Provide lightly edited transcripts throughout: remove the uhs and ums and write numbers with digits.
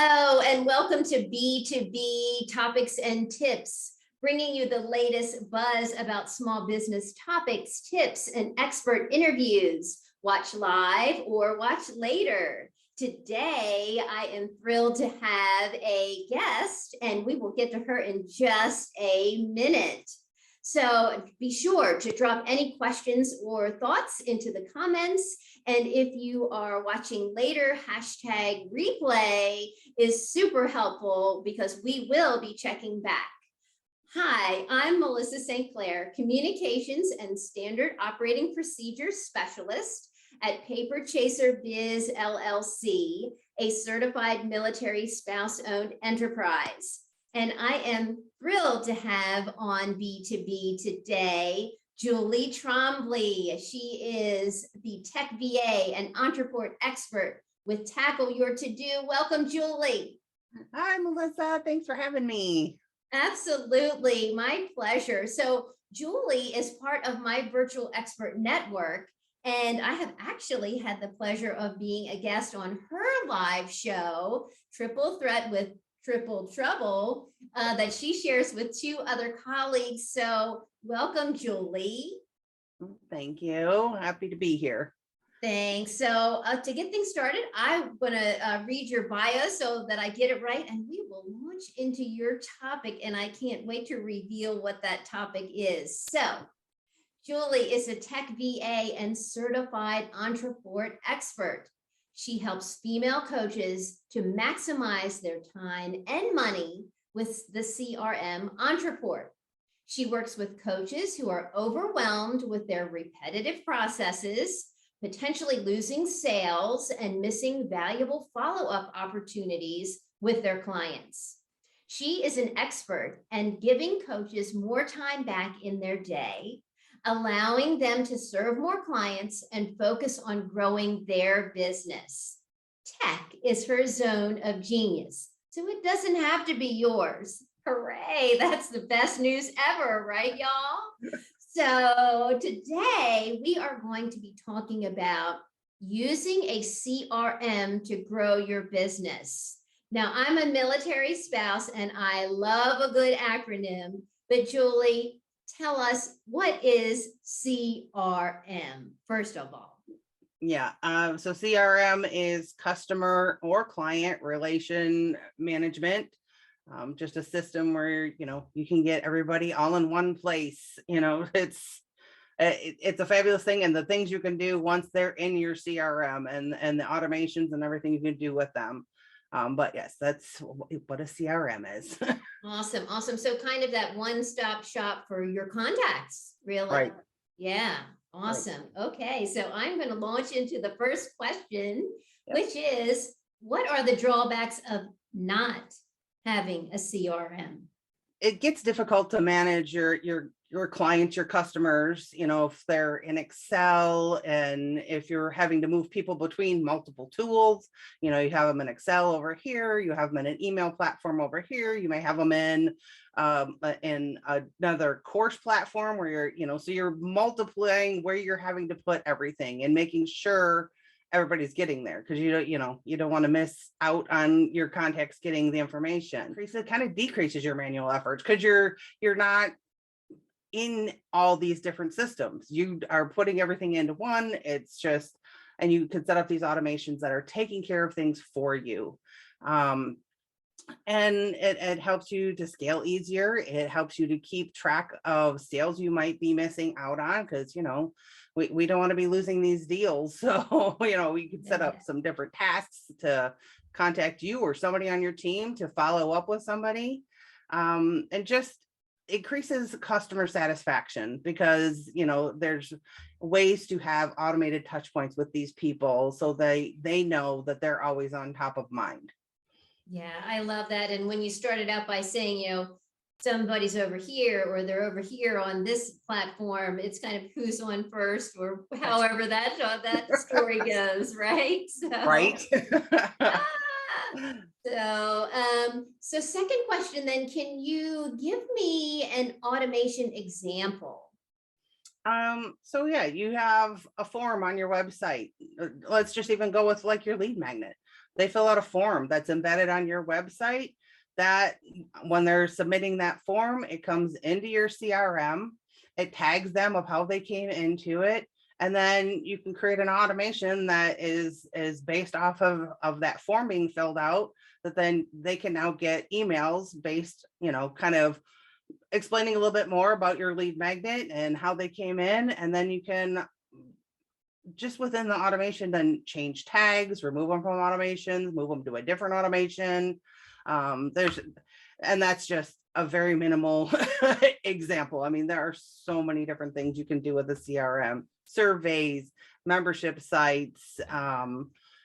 Hello, and welcome to B2B Topics and Tips, bringing you the latest buzz about small business topics, tips, and expert interviews. Watch live or watch later. Today, I am thrilled to have a guest, and we will get to her in just a minute. So be sure to drop any questions or thoughts into the comments. And if you are watching later, hashtag replay is super helpful because we will be checking back. Hi, I'm Melissa St. Clair, Communications and Standard Operating Procedures Specialist at Paper Chaser Biz LLC, a certified military spouse-owned enterprise. And I am thrilled to have on B2B today, Julie Trombley. She is the Tech VA and Ontraport expert with Tackle Your To-Do. Welcome, Julie. Hi, Melissa. Thanks for having me. Absolutely, my pleasure. So Julie is part of my virtual expert network, and I have actually had the pleasure of being a guest on her live show, Triple Threat with Triple Trouble, that she shares with two other colleagues. So welcome, Julie. Thank you. Happy to be here. Thanks. So to get things started, I'm going to read your bio so that I get it right, and we will launch into your topic, and I can't wait to reveal what that topic is. So Julie is a Tech VA and certified Ontraport expert. She helps female coaches to maximize their time and money with the CRM Ontraport. She works with coaches who are overwhelmed with their repetitive processes, potentially losing sales and missing valuable follow-up opportunities with their clients. She is an expert in giving coaches more time back in their day, allowing them to serve more clients and focus on growing their business. Tech is her zone of genius, so it doesn't have to be yours. Hooray, that's the best news ever, right, y'all? So today we are going to be talking about using a CRM to grow your business. Now, I'm a military spouse and I love a good acronym, but Julie, tell us, what is CRM, first of all? Yeah, so CRM is customer or client relation management. Just a system where, you can get everybody all in one place. It's a fabulous thing, and the things you can do once they're in your CRM and the automations and everything you can do with them. But yes, that's what a CRM is. Awesome. Awesome. So kind of that one-stop shop for your contacts, really. Right. Yeah. Awesome. Right. Okay. So I'm going to launch into the first question, which is, what are the drawbacks of not having a CRM? It gets difficult to manage your clients, your customers, if they're in Excel, and if you're having to move people between multiple tools, you have them in Excel over here, you have them in an email platform over here, you may have them in another course platform where so you're multiplying where you're having to put everything and making sure everybody's getting there, because you don't want to miss out on your contacts getting the information. It kind of decreases your manual efforts because you're not in all these different systems. You are putting everything into one. It's just, and you can set up these automations that are taking care of things for you. And it helps you to scale easier. It helps you to keep track of sales you might be missing out on, because we don't want to be losing these deals. So we could set up some different tasks to contact you or somebody on your team to follow up with somebody, and just increases customer satisfaction, because there's ways to have automated touch points with these people so they know that they're always on top of mind. Yeah, I love that. And when you started out by saying, somebody's over here or they're over here on this platform, it's kind of who's on first, or however that story goes, right? So, right. So second question then, can you give me an automation example? So yeah, you have a form on your website. Let's just even go with like your lead magnet. they fill out a form that's embedded on your website that when they're submitting that form, it comes into your CRM. It tags them of how they came into it. And then you can create an automation that is based off of that form being filled out, that then they can now get emails based, kind of explaining a little bit more about your lead magnet and how they came in. And then you can just within the automation, then change tags, remove them from automations, move them to a different automation. And that's just a very minimal example. I mean, there are so many different things you can do with a CRM, surveys, membership sites,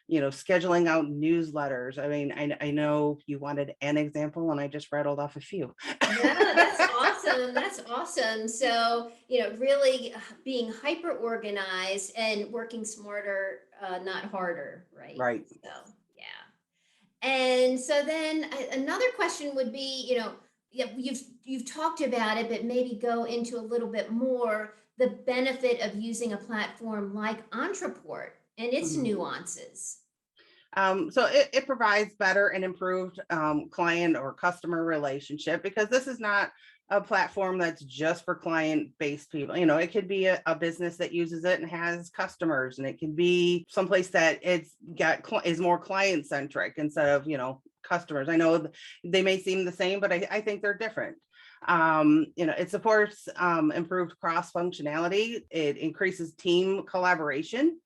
scheduling out newsletters. I mean, I know you wanted an example and I just rattled off a few. Yeah, that's awesome. That's awesome. So, really being hyper organized and working smarter, not harder, right? Right. So, yeah. And so then another question would be, yeah, you've talked about it, but maybe go into a little bit more the benefit of using a platform like Ontraport and its Mhm. nuances. So it provides better and improved client or customer relationship, because this is not a platform that's just for client-based people. It could be a business that uses it and has customers, and it can be someplace that is more client-centric instead of, customers. I know they may seem the same, but I think they're different. It supports improved cross functionality. It increases team collaboration.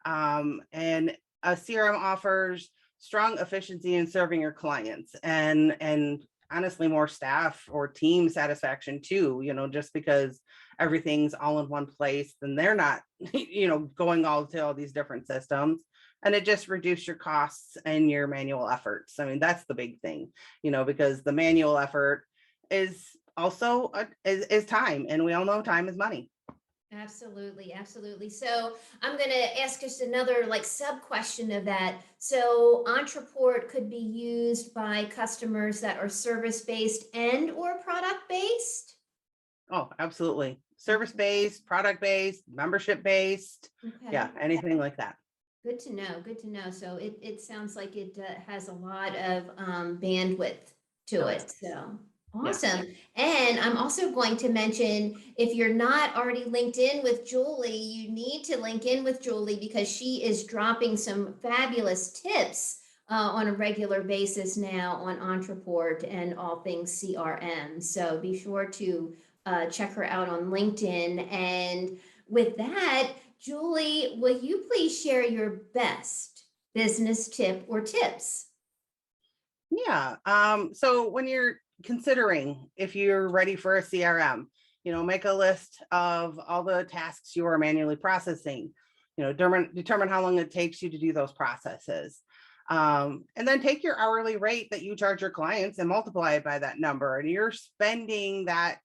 And a CRM offers strong efficiency in serving your clients, and honestly more staff or team satisfaction too, just because everything's all in one place, then they're not going all to all these different systems, and it just reduces your costs and your manual efforts. I mean, that's the big thing, because the manual effort is also is time, and we all know time is money. Absolutely, absolutely. So I'm going to ask just another sub question of that. So Ontraport could be used by customers that are service based and or product based. Oh, absolutely. Service-based, product-based, membership-based. Okay. Yeah, anything like that. Good to know. Good to know. So it sounds like it has a lot of bandwidth to it. So Yeah. awesome. And I'm also going to mention, if you're not already linked in with Julie, you need to link in with Julie, because she is dropping some fabulous tips on a regular basis now on Ontraport and all things CRM. So be sure to check her out on LinkedIn. And with that, Julie, will you please share your best business tip or tips? Yeah. So when you're considering if you're ready for a CRM, make a list of all the tasks you are manually processing, determine how long it takes you to do those processes. And then take your hourly rate that you charge your clients and multiply it by that number. And you're spending that,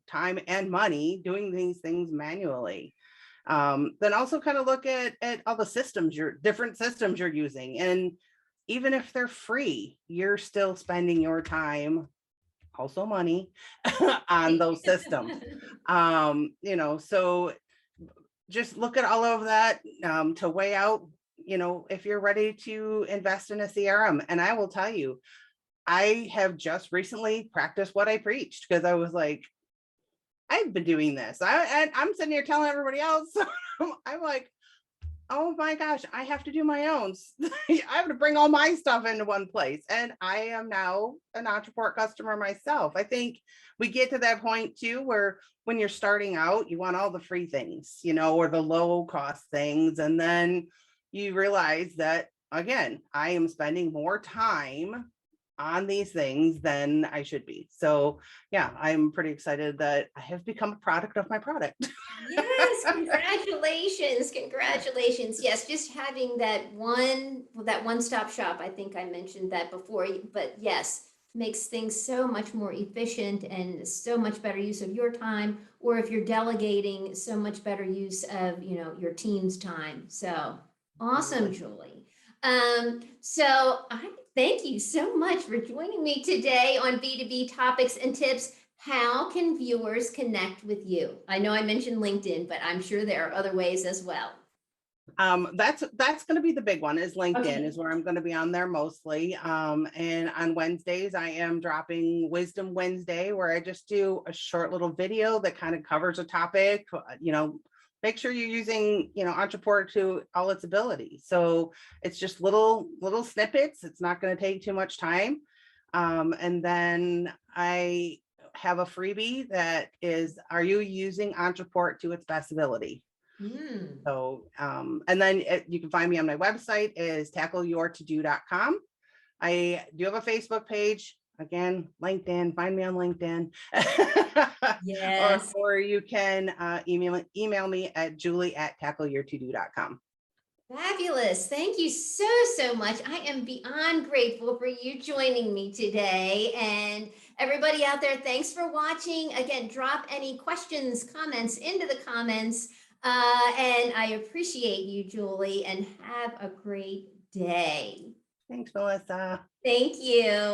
time and money doing these things manually. Then also kind of look at all the different systems you're using. And even if they're free, you're still spending your time, also money, on those systems. So just look at all of that to weigh out, if you're ready to invest in a CRM. And I will tell you, I have just recently practiced what I preached, because I was like, I've been doing this. I'm sitting here telling everybody else. I'm like, oh my gosh, I have to do my own. I have to bring all my stuff into one place. And I am now an Ontraport customer myself. I think we get to that point too, where when you're starting out, you want all the free things, or the low cost things. And then you realize that, again, I am spending more time on these things than I should be. So yeah, I'm pretty excited that I have become a product of my product. Yes, congratulations, congratulations. Yes, just having that one-stop shop. I think I mentioned that before, but yes, makes things so much more efficient and so much better use of your time, or if you're delegating, so much better use of, your team's time. So awesome, Julie. So I thank you so much for joining me today on B2B topics and tips. How can viewers connect with you? I know I mentioned LinkedIn, but I'm sure there are other ways as well. That's going to be the big one, is LinkedIn Okay. is where I'm going to be on there mostly. And on Wednesdays, I am dropping Wisdom Wednesday, where I just do a short little video that kind of covers a topic, make sure you're using, Ontraport to all its ability. So it's just little snippets. It's not going to take too much time. And then I have a freebie that is, are you using Ontraport to its best ability? Hmm. So, and then you can find me on my website is tackleyourtodO.com. I do have a Facebook page. Again, LinkedIn, find me on LinkedIn. Yes. or you can email me at julie@tackleyourtodO.com. Fabulous. Thank you so, so much. I am beyond grateful for you joining me today. And everybody out there, thanks for watching. Again, drop any questions, comments into the comments. And I appreciate you, Julie, and have a great day. Thanks, Melissa. Thank you.